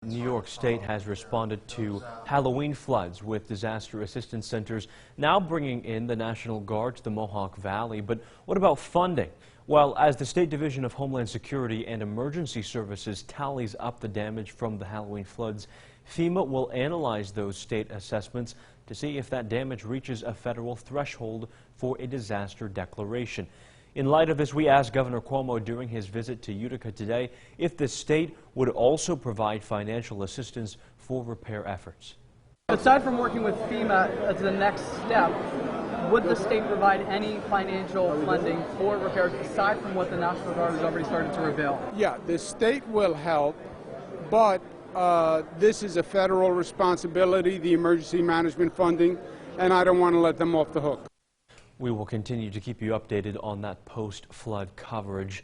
New York State has responded to Halloween floods with disaster assistance centers now bringing in the National Guard to the Mohawk Valley. But what about funding? Well, as the State Division of Homeland Security and Emergency Services tallies up the damage from the Halloween floods, FEMA will analyze those state assessments to see if that damage reaches a federal threshold for a disaster declaration. In light of this, we asked Governor Cuomo during his visit to Utica today if the state would also provide financial assistance for repair efforts. Aside from working with FEMA as the next step, would the state provide any financial funding for repairs aside from what the National Guard has already started to reveal? Yeah, the state will help, but this is a federal responsibility, the emergency management funding, and I don't want to let them off the hook. We will continue to keep you updated on that post-flood coverage.